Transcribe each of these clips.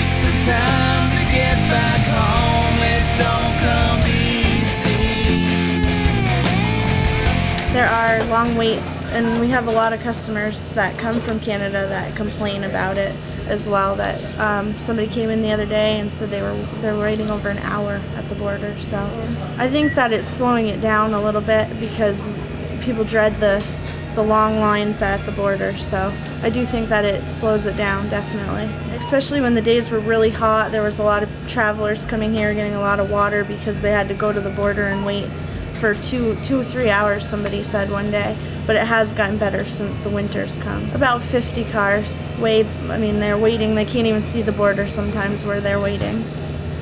takes some time to get back home. It don't come easy. There are long waits, and we have a lot of customers that come from Canada that complain about it as well. That somebody came in the other day and said they're waiting over an hour at the border. So I think that it's slowing it down a little bit because people dread the long lines at the border. So I do think that it slows it down, definitely. Especially when the days were really hot, there was a lot of travelers coming here getting a lot of water because they had to go to the border and wait for two or 3 hours, somebody said one day. But it has gotten better since the winter's come. About 50 cars. They're waiting. They can't even see the border sometimes where they're waiting.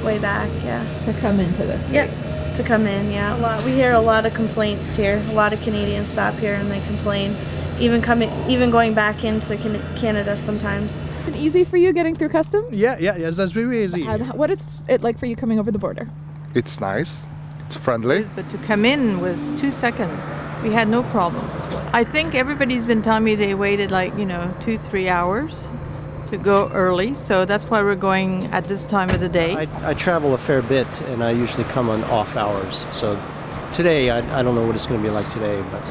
Way back, yeah. To come into this state. Yep, to come in, yeah. We hear a lot of complaints here. A lot of Canadians stop here and they complain. Even going back into Canada sometimes. Is it easy for you getting through customs? Yes, that's very easy. What is it like for you coming over the border? It's nice. It's friendly. But to come in was 2 seconds. We had no problems. I think everybody's been telling me they waited 2-3 hours to go early, so that's why we're going at this time of the day. I travel a fair bit and I usually come on off hours. So today, I don't know what it's going to be like today, but...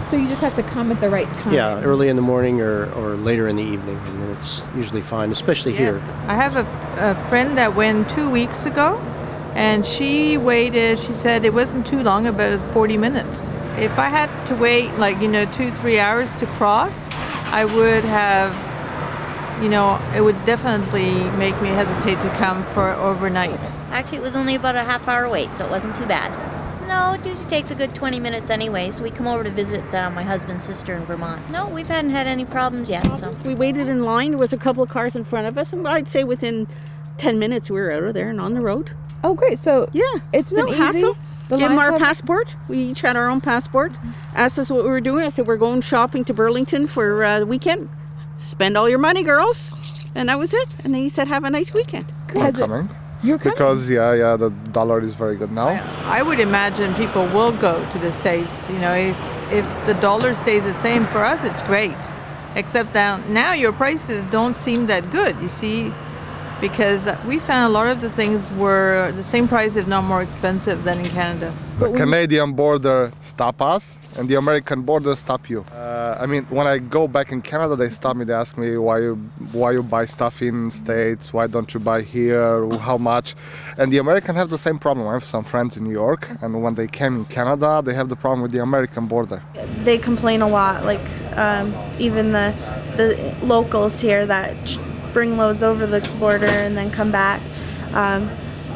So you just have to come at the right time? Yeah, early in the morning or later in the evening, and then it's usually fine, especially here. I have a friend that went 2 weeks ago, and she waited, she said it wasn't too long, about 40 minutes. If I had to wait 2-3 hours to cross, I would have, it would definitely make me hesitate to come for overnight. Actually, it was only about a half-hour wait, so it wasn't too bad. No, it usually takes a good 20 minutes anyway, so we come over to visit my husband's sister in Vermont. No, we haven't had any problems yet, so. We waited in line. There was a couple of cars in front of us, and I'd say within 10 minutes we were out of there and on the road. Oh, great. So yeah, it's no been hassle. Easy. Give them our passport. We each had our own passport. Asked us what we were doing. I said, we're going shopping to Burlington for the weekend. Spend all your money, girls. And that was it. And he said, have a nice weekend. I'm coming. You're coming? Because, the dollar is very good now. I would imagine people will go to the States. If the dollar stays the same, for us, it's great. Except now your prices don't seem that good, you see. Because we found a lot of the things were the same price, if not more expensive than in Canada. The Canadian border stop us, and the American border stop you. When I go back in Canada, they stop me. They ask me why you buy stuff in States, why don't you buy here, how much? And the American have the same problem. I have some friends in New York, and when they came in Canada, they have the problem with the American border. They complain a lot, even the locals here that bring loads over the border and then come back,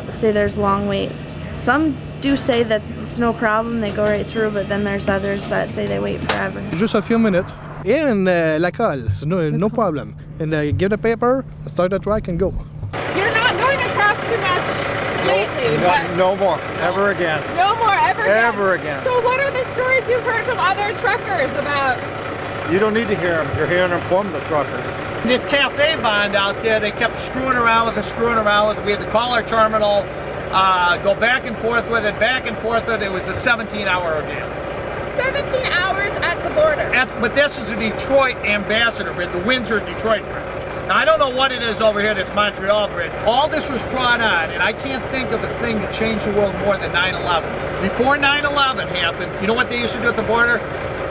say there's long waits. Some do say that it's no problem, they go right through, but then there's others that say they wait forever. Just a few minutes. In La Colle, so no problem. And give the paper, start the truck and go. You're not going across too much lately. No more, ever again. No more, ever again? Ever again. So what are the stories you've heard from other truckers about? You don't need to hear them, you're hearing them from the truckers. This cafe bond out there, they kept screwing around with it. We had to call our terminal, go back and forth with it. It was a 17-hour ordeal. 17 hours at the border. But this is a Detroit ambassador bridge, the Windsor-Detroit bridge. Now, I don't know what it is over here, this Montreal bridge. All this was brought on, and I can't think of a thing that changed the world more than 9/11. Before 9/11 happened, you know what they used to do at the border?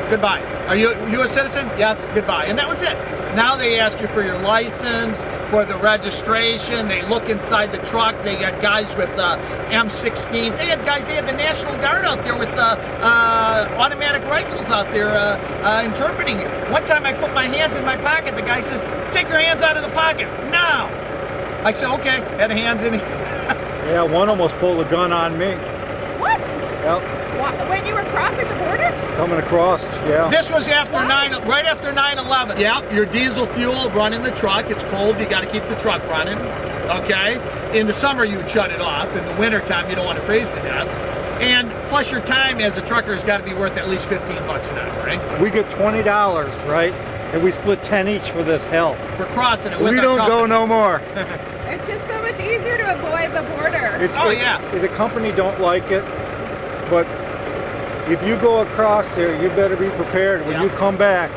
Goodbye. Are you a U.S. citizen? Yes, goodbye. And that was it. Now they ask you for your license, for the registration. They look inside the truck. They got guys with M16s. They had the National Guard out there with automatic rifles out there interpreting you. One time I put my hands in my pocket. The guy says, take your hands out of the pocket, now. I said, okay, had hands in. Yeah, one almost pulled a gun on me. What? Yep. When you were crossing the border? Coming across, yeah. This was right after 9/11. Yeah, your diesel fuel running the truck. It's cold, you got to keep the truck running. Okay? In the summer, you'd shut it off. In the wintertime, you don't want to freeze to death. And plus your time as a trucker has got to be worth at least $15 an hour, right? We get $20, right? And we split 10 each for this hell. For crossing it with We our don't company. go no more. It's just so much easier to avoid the border. The company don't like it, but if you go across there, you better be prepared. When you come back,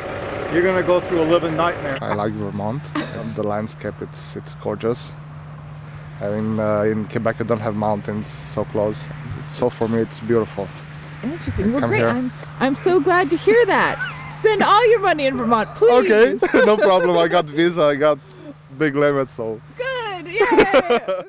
you're going to go through a living nightmare. I like Vermont. The landscape, it's gorgeous. I mean, in Quebec you don't have mountains so close. So for me it's beautiful. Interesting. Well, Come great. here. I'm so glad to hear that. Spend all your money in Vermont, please. Okay, no problem. I got visa, I got big limit, so. Good. Yay.